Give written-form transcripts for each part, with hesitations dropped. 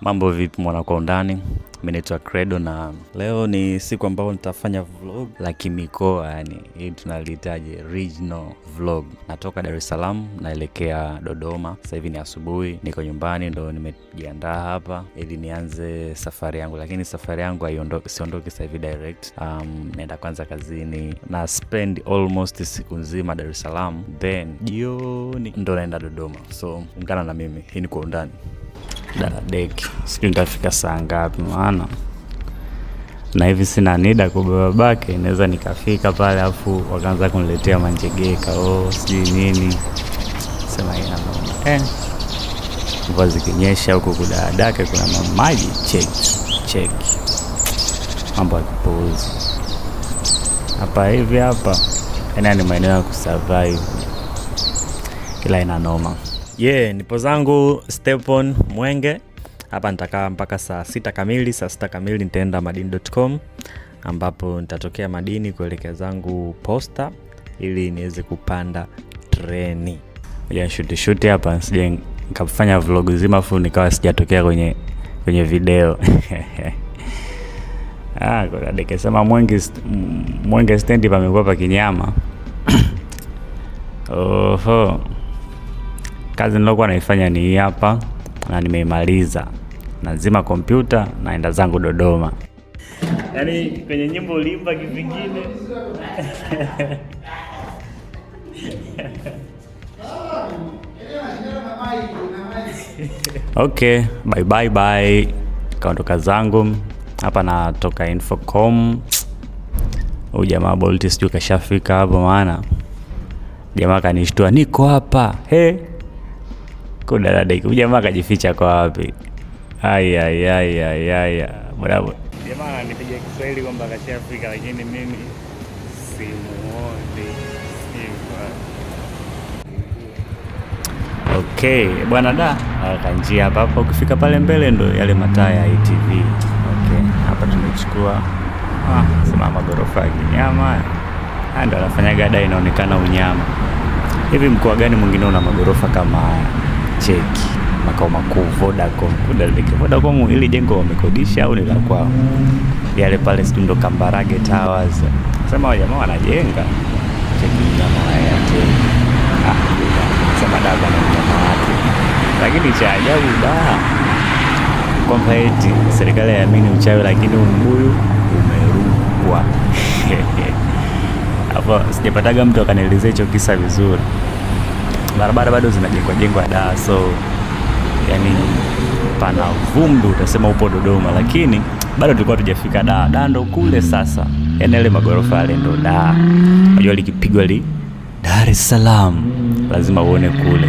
Mambo vipi mwana kwa undani, mimi naitwa Credo na leo ni siku ambayo nitafanya vlog la kimikoa, yani hii tunalihitaji regional vlog. Natoka Dar es Salaam naelekea Dodoma. Sasa hivi ni asubuhi, niko nyumbani ndo nimejiandaa hapa ili nianze safari yangu, lakini safari yangu siondoki sasa hivi direct. Naenda kwanza kazini na spend almost siku nzima Dar es Salaam, then jioni ndo naenda Dodoma. So ungana na mimi, hii ni kwa undani. Daladeki, sijui nitafika saa ngapi maana na hivi sina nida kubeba bake, naweza nikafika pale afu wakaanza kuniletea manjegeka sijui nini. Sema yana mvua zikinyesha huko kudadake kuna maji cheki mambo ya kipuuzi hapa hivi hapa. Ni maeneo ya kusurvive ila ina noma. Nipo zangu Stepon Mwenge. Hapa nitakaa mpaka saa 6 kamili. Saa 6 kamili nitaenda madini.com ambapo nitatokea Madini kuelekea zangu Posta ili niweze kupanda treni. Shuti hapa nisije nikafanya vlog zima afu nikawa sijatokea kwenye video. Kwa deke sema Mwenge stendi pamekuwa pa kinyama. Kazi nilokuwa naifanya ni hii hapa na nimeimaliza. Nazima kompyuta naenda zangu Dodoma. Yaani kwenye nyimbo ulimba kivingine. Okay, bye. Kaondoka zangu. Hapa natoka Infocom. Huyu jamaa Bolt sijui kashafika hapo maana jamaa kanishtua niko hapa. Daladeki, huyu jamaa kajificha kwa wapi? Bravo. Jamaa ananipigia Kiswahili kwamba kashafika lakini mimi simuoni. Okay, bwana kanjia hapa ukifika pale mbele ndo yale mataa ya ITV. Okay, hapa tumechukua sema magorofa ya kinyama. Ndo anafanya gada inaonekana unyama. Hivi mkoa gani mwingine una magorofa kama haya? Cheki makao makuu Vodacom ili jengo wamekodisha au ni la kwao? Yale pale ndo Kambarage Towers. Sema jamaa wanajenga. Cheki nyama haya sema daga na nyama wake. Lakini cha ajabu kwamba eti serikali yaamini uchawi lakini mbuyu umerukwa. Hapo sijapataga mtu akanielezea hicho kisa vizuri. Barabara bado zinajengwa so yani pana vumbi utasema upo Dodoma, lakini bado tulikuwa tujafika ndo kule sasa. Yani ile magorofa yale ndo unajua likipigwa Dar es Salaam lazima uone kule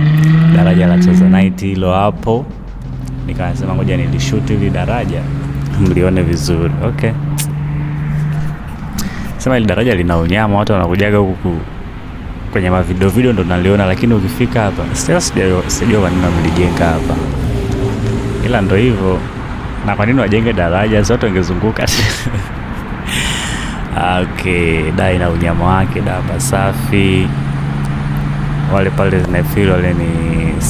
daraja la Tanzanite hilo hapo. Nikasema ngoja nilishoot ile daraja mlione vizuri. Okay, sema ile daraja lina unyama, watu wanakujaga huku kwenye video ndo naliona, lakini ukifika hapa sijua kwa nini wamelijenga hapa, ila ndo hivyo. Na kwa nini wajenge daraja? Sote wangezunguka. Okay, ina unyama wake, hapa safi. Wale pale zinafeel wale ni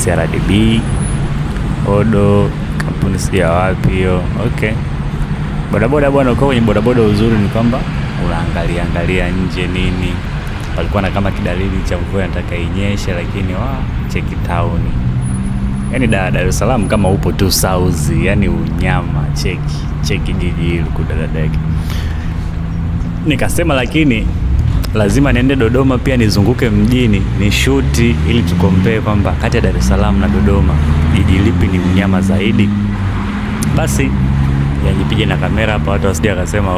CRDB Odo, kampuni sija wapi hiyo. Okay, bodaboda bwana, uko kwenye bodaboda uzuri ni kwamba unaangalia nje nini. Walikuwa na kama kidalili cha mvua inataka inyeshe, lakini cheki town. Yani Dar es Salaam kama upo tu South, yani unyama. Cheki jiji hili Daladeki. Nikasema lakini lazima niende Dodoma pia nizunguke mjini ni shoot ili tukompee kwamba kati ya Dar es Salaam na Dodoma jiji lipi ni unyama zaidi. Basi nipige na kamera hapa watu wasije wakasema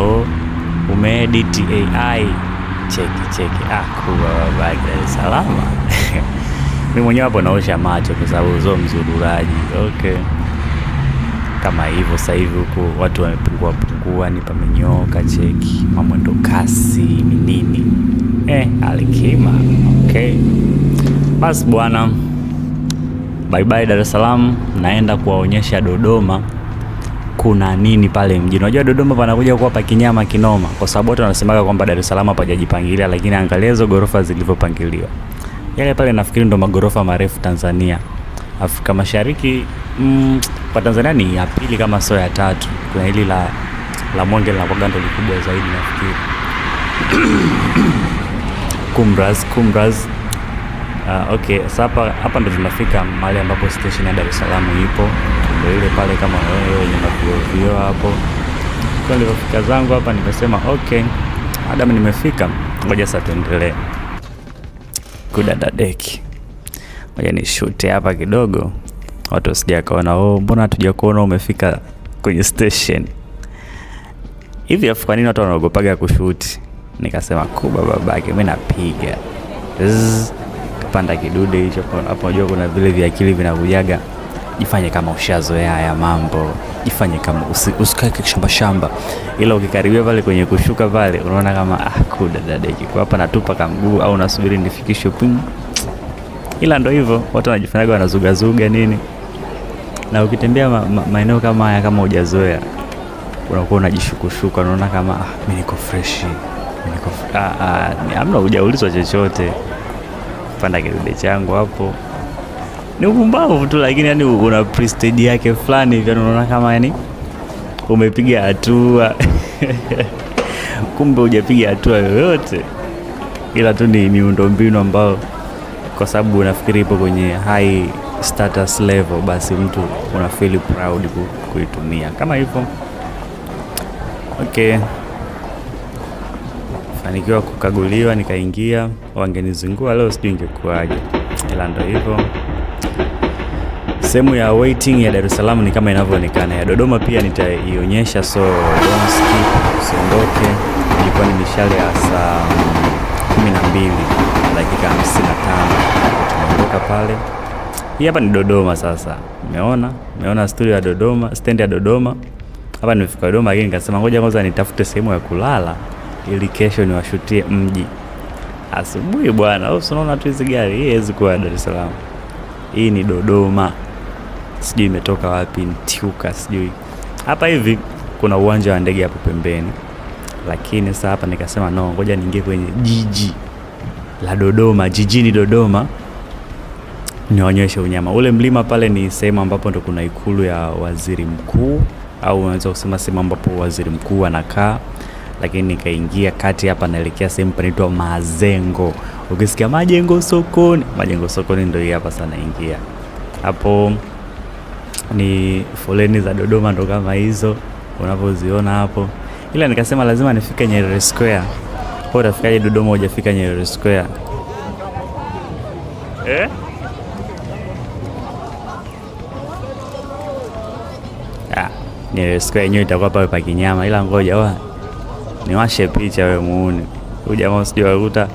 umeedit AI. Cheki kuwa Dar es Salaam. Mimi mwenyewe hapo naosha macho kwa sababu mzururaji. Okay, kama hivyo sasa hivi huko watu wamepungua ni pamenyoka. Cheki mamwendo kasi nini alikima. Okay, basi bwana, bye Dar es Salaam. Naenda kuwaonyesha Dodoma kuna nini pale mjini. Unajua Dodoma panakuja kuwa pa kinyama kinoma, kwa sababu watu wanasemaga kwamba Dar es Salaam hapajajipangilia, lakini angalia hizo gorofa zilivyopangiliwa. Yale pale nafikiri ndo magorofa marefu Tanzania. Afrika Mashariki kwa Tanzania ni ya pili kama sio ya tatu. Kuna hili la Mwenge linakuwa ndo likubwa zaidi nafikiri. Kumraz. Okay, sasa hapa ndo tunafika mahali ambapo station ya Dar es Salaam ipo. Ndio ile pale kama wewe yenye mavio hapo. Kwa nilipofika zangu hapa nimesema okay, Adam nimefika. Ngoja sasa tuendelee. Kudadadeki. Ngoja ni shoot hapa kidogo. Watu wasije kaona mbona hatujakuona umefika kwenye station. Hivi afu kwa nini watu wanaogopaga kushoot? Nikasema kuba babake mimi napiga. Kapanda kidude hicho hapo, unajua kuna vile vya akili vinakujaga. Jifanye kama ushazoea haya mambo. Jifanye kama usikae shamba. Ila ukikaribia pale kwenye kushuka pale unaona kama kudadadeki. Kwa hapa natupa kamguu au nasubiri nifikishe ping. Ila ndo hivyo watu wanajifanyaga wanazugazuga nini. Na ukitembea maeneo kama haya kama hujazoea unakuwa unajishukushuka, unaona kama mimi niko fresh. Hamna hujaulizwa chochote. Panda kidude changu hapo. Ni upumbavu tu, lakini yani una prestige yake fulani hivi, unaona kama yani umepiga hatua. Kumbe hujapiga hatua yoyote. Ila tu ni miundombinu ambao kwa sababu unafikiri ipo kwenye high status level, basi mtu una feel proud kuitumia kama hivyo. Okay, fanikiwa kukaguliwa, nikaingia. Wangenizingua leo sijui ingekuaje, ila ndo hivyo. Sehemu ya waiting ya Dar es Salaam ni kama inavyoonekana. Ya Dodoma pia nitaionyesha, so don't skip, usiondoke. Ilikuwa ni mishale ya saa 12 dakika 55 tumeondoka pale. Hii hapa ni Dodoma sasa. Umeona studio ya Dodoma, stand ya Dodoma. Hapa nimefika Dodoma, lakini nikasema ngoja kwanza nitafute sehemu ya kulala ili kesho niwashutie mji asubuhi bwana. Unaona tu hizi gari, hii haiwezi kuwa Dar es Salaam. Hii ni Dodoma. Sijui imetoka wapi, Ntiuka sijui. Hapa hivi kuna uwanja wa ndege hapo pembeni. Lakini sasa hapa nikasema no, ngoja niingie kwenye jiji la Dodoma, jijini Dodoma. Nionyeshe unyama. Ule mlima pale ni sehemu ambapo ndo kuna ikulu ya waziri mkuu, au unaweza kusema sehemu ambapo waziri mkuu anakaa. Lakini nikaingia kati hapa naelekea sehemu panaitwa Mazengo. Ukisikia Majengo Sokoni ndio hii hapa sana ingia. Hapo ni foleni za Dodoma ndo kama hizo unapoziona hapo. Ila nikasema lazima nifike Nyerere Square. Kwa utafikaje Dodoma hujafika Nyerere Square? Nyerere Square yenyewe itakuwa pale pa Kinyama, ila ngoja niwashe picha wewe muone. Huyu jamaa sijawakuta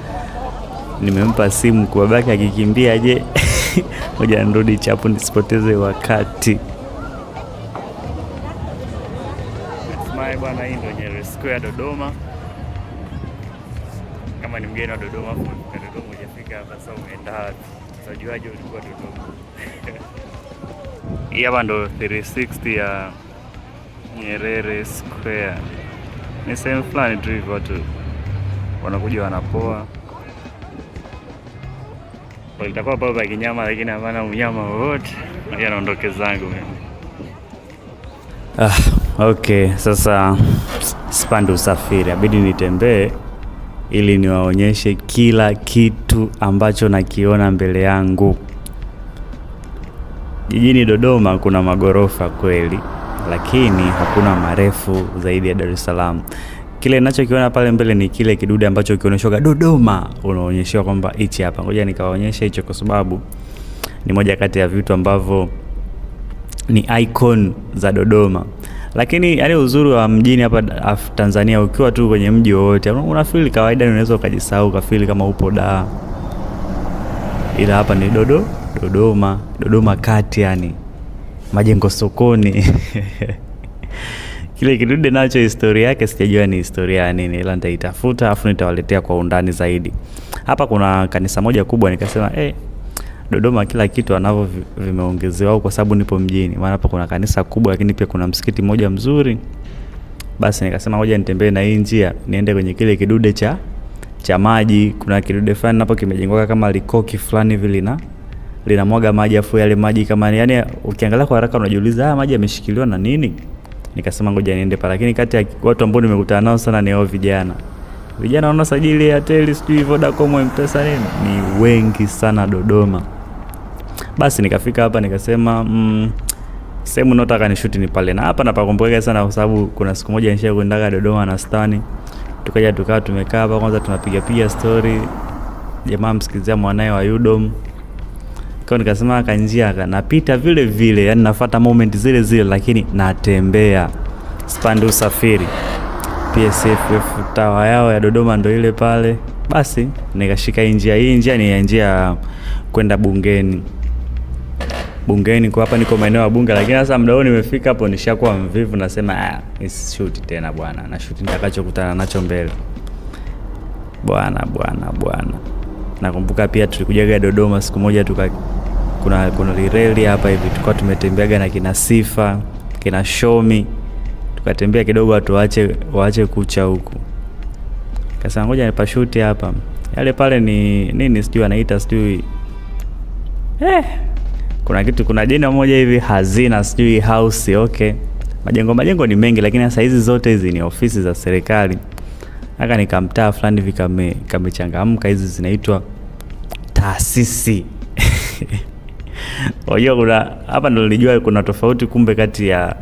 nimempa simu kwa babake akikimbia je. Ngoja nirudi chapu nisipoteze wakati. Natumai bwana, hii ndio Nyerere Square Dodoma. Kama ni mgeni wa Dodoma, Dodoma hujafika hapa sasa umeenda wapi? Unajuaje ulikuwa Dodoma? Hii hapa ndo 360 ya Nyerere Square. Ni sehemu fulani tu hivyo watu wanakuja wanapoa. Itakuwa baba Kinyama, lakini hapana unyama wowote. Ngoja naondoke zangu mimi. Okay, sasa sipande usafiri, abidi nitembee ili niwaonyeshe kila kitu ambacho nakiona mbele yangu. Jijini Dodoma kuna magorofa kweli, lakini hakuna marefu zaidi ya Dar es Salaam. Kile ninachokiona pale mbele ni kile kidude ambacho kionyeshoga Dodoma, unaonyeshwa kwamba hichi hapa. Ngoja nikawaonyesha hicho kwa sababu ni moja kati ya vitu ambavyo ni icon za Dodoma. Lakini yani uzuri wa mjini hapa Tanzania, ukiwa tu kwenye mji wowote unafeel kawaida, unaweza ukajisahau kafeel kama upo Dar. Ila hapa ni Dodoma kati, yani Majengo Sokoni. Kile kidude nacho historia yake sijajua ni historia ya nini, ila nitaitafuta afu nitawaletea kwa undani zaidi. Hapa kuna kanisa moja kubwa, nikasema Dodoma kila kitu anavyo vimeongezewa kwa sababu nipo mjini. Maana hapa kuna kanisa kubwa, lakini pia kuna msikiti mmoja mzuri. Basi nikasema ngoja nitembee na hii njia niende kwenye kile kidude cha maji. Kuna kidude fulani hapo kimejengwa kama likoki fulani vile linamwaga maji, afu yale maji kama yani ukiangalia kwa haraka unajiuliza maji yameshikiliwa na nini. Nikasema ngoja niende pale, lakini kati ya watu ambao nimekutana nao sana ni hao vijana wanaosajili Airtel, sijui Vodacom, M-Pesa nini, ni wengi sana Dodoma. Basi nikafika hapa nikasema sehemu nataka nishuti ni pale, na hapa napakumbuka sana kwa sababu kuna siku moja nisha kuendaga Dodoma na Stani, tukaja tumekaa hapa kwanza tunapiga story, jamaa msikizia mwanae wa Udom. Kwa nikasema kanjia napita vile vile, yani nafuata moment zile zile, lakini natembea, spandi usafiri. PSFF tawa yao ya Dodoma ndo ile pale. Basi nikashika hii njia ni njia kwenda Bungeni kwa hapa niko maeneo ya Bunge, lakini sasa muda nimefika hapo nishakuwa mvivu, nasema nishoot tena bwana, na shoot nitakachokutana nacho mbele. Bwana. Nakumbuka pia tulikujaga Dodoma siku moja kuna reli hapa hivi, tulikuwa tumetembeaga na kina Sifa, kina Shomi, tukatembea kidogo watu waache kucha huku. Kasema ngoja nipashuti hapa. Yale pale ni nini sijui anaita sijui. Kuna jina moja hivi Hazina sijui house, okay. Majengo ni mengi, lakini sasa hizi zote hizi ni ofisi za serikali. Haka nikamtaa fulani hivi kamechangamka, hizi zinaitwa taasisi. Unajua hapa ndo nilijua kuna tofauti kumbe kati ya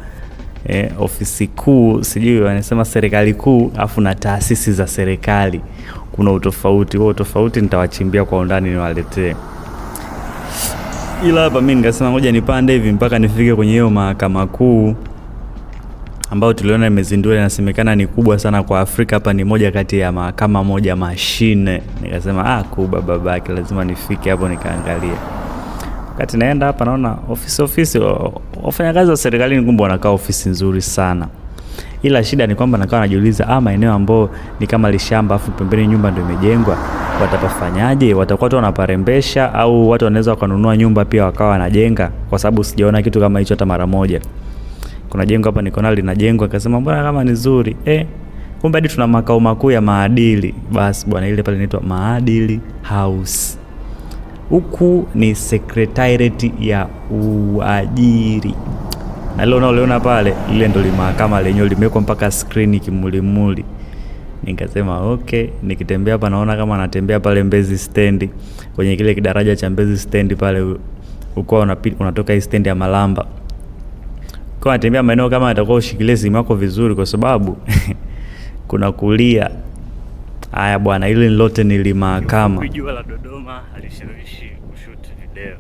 ofisi kuu, sijui wanasema serikali kuu, afu na taasisi za serikali. Kuna utofauti. Huo tofauti nitawachimbia kwa undani niwaletee. Ila hapa mimi nikasema ngoja nipande hivi mpaka nifike kwenye hiyo mahakama kuu ambao tuliona imezinduliwa, inasemekana ni kubwa sana kwa Afrika. Hapa ni moja kati ya mahakama moja mashine. Nikasema kubwa babake, lazima nifike hapo nikaangalia. Wakati naenda hapa naona ofisi wafanyakazi wa serikali kumbe wanakaa ofisi nzuri sana. Ila shida ni kwamba nakaa najiuliza maeneo ambao ni kama lishamba afu pembeni nyumba ndio imejengwa, watapafanyaje? Watakuwa tu wanaparembesha au watu wanaweza wakanunua nyumba pia wakawa wanajenga? Kwa sababu sijaona kitu kama hicho hata mara moja. Kuna jengo hapa niko nalo linajengwa, akasema mbona kama ni nzuri. Kumbe hadi tuna makao makuu ya maadili. Basi bwana, ile pale inaitwa Maadili House. Huku ni secretariat ya uajiri. Na leo unaona pale, ile ndo mahakama lenyewe limewekwa mpaka screen kimulimuli. Nikasema okay, nikitembea hapa naona kama natembea pale Mbezi stand, kwenye kile kidaraja cha Mbezi stand pale, uko unatoka hii stand ya Malamba. Kwa natembea maeneo kama atakuwa ushikilie simu yako vizuri kwa sababu kuna kulia. Haya bwana, ile lote ni mahakama. Jua la Dodoma alishawishi kushoot video.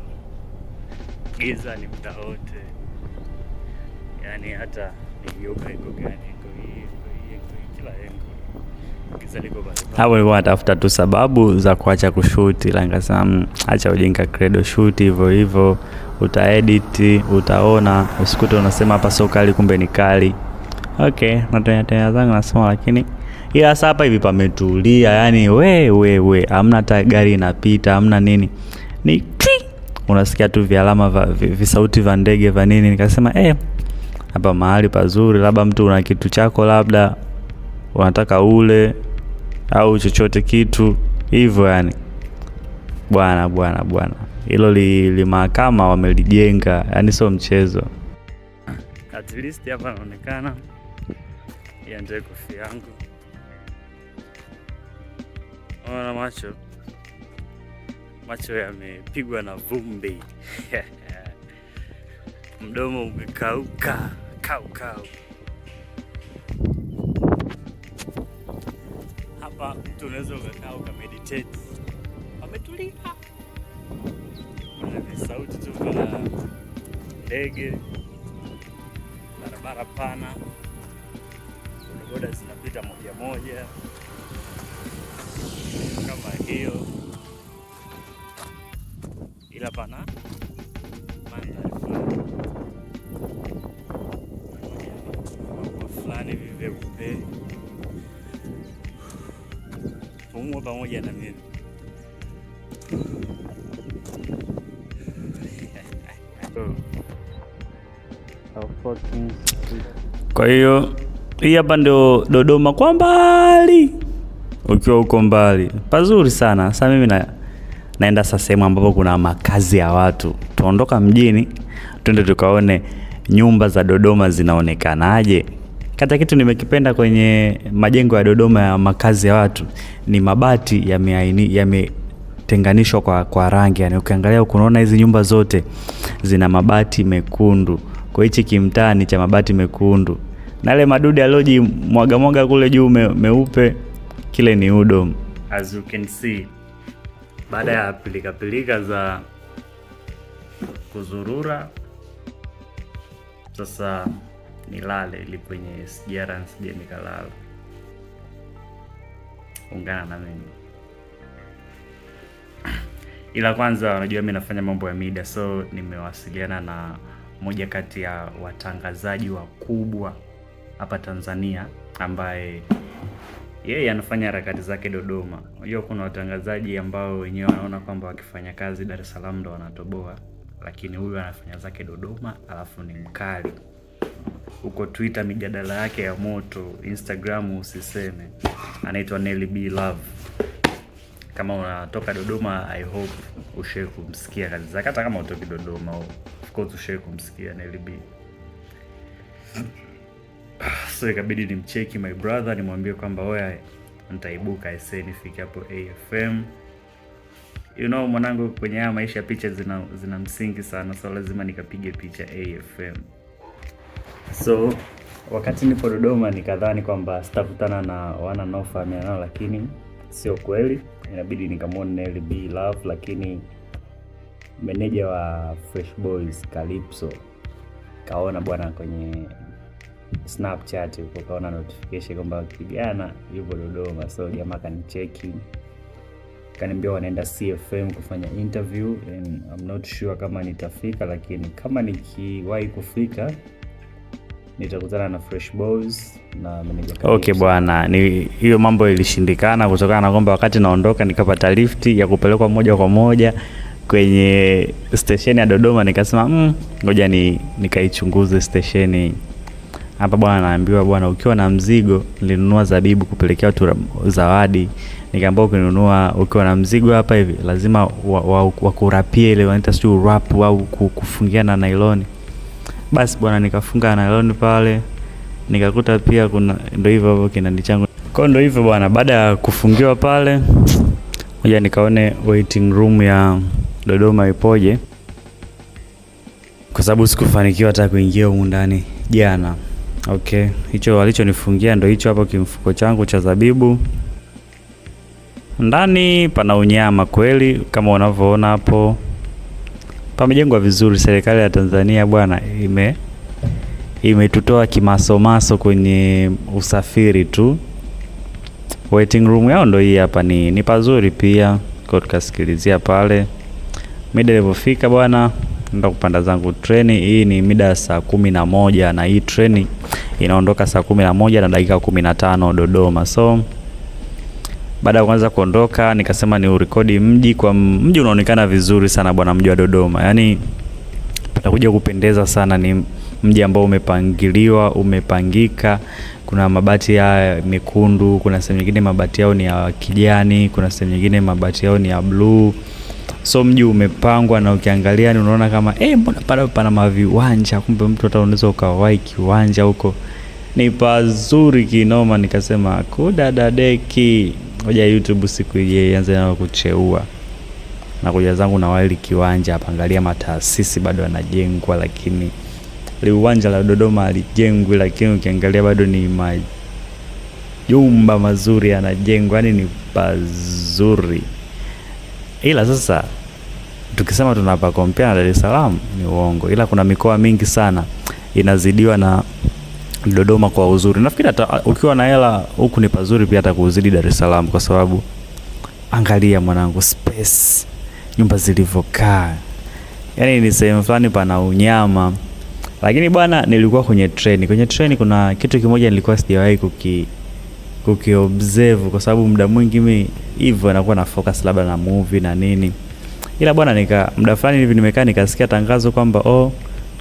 Giza ni muda wote. Yaani hata nigeuka iko gani kila engo. Giza liko bado. Hapo nilikuwa natafuta tu sababu za kuacha kushoot, ila nikasema acha ujinga Credo, shoot hivyo utaedit, utaona, usikute unasema hapa sio kali kumbe ni kali. Okay, natanya zangu nasema, lakini ila sasa hapa hivi pametulia, yani we hamna hata gari inapita, hamna nini. Ni unasikia tu vialama visauti vya ndege vya nini. Nikasema hapa mahali pazuri, labda mtu una kitu chako, labda unataka ule au chochote kitu hivyo yani. Bwana. Hilo li mahakama wamelijenga, yani sio mchezo. At least hapa inaonekana ya ndio kofia yangu. Ona macho yamepigwa na vumbi. Mdomo umekauka kau. Hapa mtu unaweza ukakaa ukameditate. Ametulia. Kuna sauti tu za ndege. Barabara pana. Boda zinapita moja kama hiyo. Ila pana mandhari fulani viveupe. Pumua pamoja na mimi. Kwa hiyo hii hapa ndio Dodoma kwa mbali. Ukiwa uko mbali pazuri sana. Sasa mimi naenda sasa sehemu ambapo kuna makazi ya watu. Tuondoka mjini, twende tukaone nyumba za Dodoma zinaonekanaje. Kata kitu nimekipenda kwenye majengo ya Dodoma ya makazi ya watu ni mabati yametenganishwa kwa rangi. Yani ukiangalia unaona hizi nyumba zote zina mabati mekundu. Kwa hichi kimtaa ni cha mabati mekundu. Na ile madude aloji mwaga kule juu meupe, kile ni UDOM. As you can see, baada ya pilika za kuzurura, sasa nilale ili kwenye sijara nsije nikalala. Ungana na mimi. Ila kwanza unajua mimi nafanya mambo ya media, so nimewasiliana na moja kati ya watangazaji wakubwa hapa Tanzania ambaye yeye anafanya harakati zake Dodoma. Unajua kuna watangazaji ambao wenyewe wanaona kwamba wakifanya kazi Dar es Salaam ndo wanatoboa, lakini huyu anafanya zake Dodoma, alafu ni mkali. Huko Twitter mijadala yake ya moto, Instagram usiseme. Anaitwa Nelly B Love. Kama unatoka Dodoma, I hope ushawahi kumsikia kazi zake, hata kama utoki Dodoma, of course ushawahi kumsikia Nelly B. So ikabidi nimcheki my brother, nimwambie kwamba oya nitaibuka nifike hapo AFM. You know mwanangu, kwenye haya maisha picha zina msingi sana, so lazima nikapige picha AFM. So wakati nipo Dodoma nikadhani kwamba sitakutana na wanaofahamiana nao, lakini sio kweli. Inabidi nikamwone Nelly B Love, lakini meneja wa Fresh Boys Calypso kaona bwana kwenye Snapchat huko, kaona notification kwamba kijana yupo Dodoma. So jamaa kanicheki, kaniambia wanaenda CFM kufanya interview, and I'm not sure kama nitafika, lakini kama nikiwahi kufika nitakutana na Fresh Boys na manager Calypso. Okay bwana, ni hiyo mambo ilishindikana kutokana na kwamba wakati naondoka nikapata lifti ya kupelekwa moja kwa moja kwenye station ya Dodoma. Nikasema ngoja nikaichunguze station hapa bwana. Naambiwa bwana, ukiwa na mzigo, nilinunua zabibu kupelekea watu zawadi. Nikaambiwa ukinunua ukiwa na mzigo hapa hivi lazima wakurapie ile wanaita sio wrap au kufungia na nylon. Basi bwana, nikafunga na nylon pale, nikakuta pia kuna ndio hivyo hapo kinandi changu. Kwa ndio hivyo bwana, baada ya kufungiwa pale, ngoja nikaone waiting room ya Dodoma ipoje, kwa sababu sikufanikiwa hata kuingia huko ndani jana. Okay, hicho walichonifungia ndio hicho hapo kimfuko changu cha zabibu. Ndani pana unyama kweli, kama unavyoona hapo. Pamejengwa vizuri. Serikali ya Tanzania bwana imetutoa kimasomaso kwenye usafiri tu. Waiting room yao ndio hii hapa, ni pazuri pia. Kwa tukasikilizia pale. Mida ilipofika bwana, nenda kupanda zangu treni. Hii ni mida saa 11 na hii treni inaondoka saa 11 na dakika 15 Dodoma. So baada ya kuanza kuondoka nikasema ni urekodi mji. Kwa mji unaonekana vizuri sana bwana, mji wa Dodoma. Yaani patakuja kupendeza sana, ni mji ambao umepangiliwa, umepangika. Kuna mabati ya mekundu, kuna sehemu nyingine mabati yao ni ya kijani, kuna sehemu nyingine mabati yao ni ya blue. So mji umepangwa na ukiangalia ni unaona kama mbona pale pana maviwanja, kumbe mtu ataoneza ukawahi kiwanja huko. Ni pazuri kinoma. Nikasema kudadadeki, ngoja YouTube siku ile ianze na kucheua. Na kuja zangu na wali kiwanja hapa, angalia mataasisi bado yanajengwa, lakini ile uwanja la Dodoma alijengwa, lakini ukiangalia bado ni majumba mazuri yanajengwa, yani ni pazuri. Ila sasa tukisema tunapa compare na Dar es Salaam ni uongo, ila kuna mikoa mingi sana inazidiwa na Dodoma kwa uzuri. Nafikiri hata ukiwa na hela huku ni pazuri pia hata kuzidi Dar es Salaam, kwa sababu angalia mwanangu space, nyumba zilivyokaa. Yaani ni sehemu fulani pana unyama. Lakini bwana, nilikuwa kwenye treni. Kwenye treni kuna kitu kimoja nilikuwa sijawahi kukiobserve, kwa sababu muda mwingi mimi hivyo nakuwa na focus labda na movie na nini. Ila bwana muda fulani hivi nimekaa nikasikia tangazo kwamba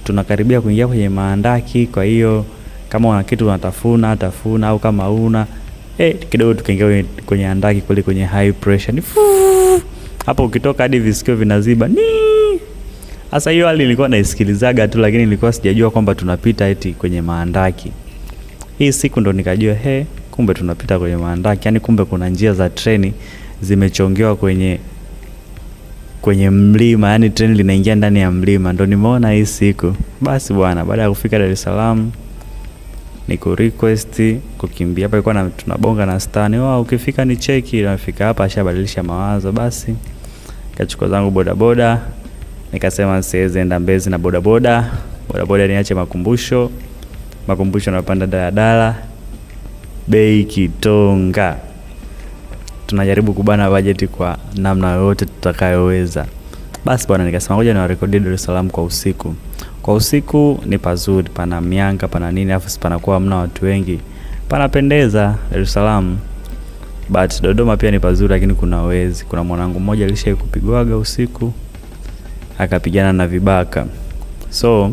tunakaribia kuingia kwenye maandaki, kwa hiyo kama una kitu unatafuna au kama una kidogo tukaingia kwenye andaki kule kwenye high pressure. Hapo ukitoka hadi visikio vinaziba. Sasa hiyo hali nilikuwa naisikilizaga tu, lakini nilikuwa sijajua kwamba tunapita eti kwenye maandaki. Hii siku ndo nikajua kumbe tunapita kwenye maandaki. Yaani kumbe kuna njia za treni zimechongewa kwenye mlima, yani treni linaingia ndani ya mlima. Ndo nimeona hii siku. Basi bwana, baada ya kufika Dar es Salaam niko request kukimbia hapa, ilikuwa tunabonga na Stani, ukifika ni cheki. Nafika hapa ashabadilisha mawazo. Basi kachukua zangu bodaboda, nikasema siwezi enda Mbezi na bodaboda niache Makumbusho napanda daladala, bei kitonga. Tunajaribu kubana bajeti kwa namna yote tutakayoweza. Basi bwana, nikasema ngoja niwarekodi Dar es Salaam kwa usiku. Kwa usiku ni pazuri, pana mianga, pana nini, afu panakuwa hamna watu wengi, panapendeza Dar es Salaam. But Dodoma pia ni pazuri, lakini kuna wezi. Kuna mwanangu mmoja alishawahi kupigwaga usiku, akapigana na vibaka. So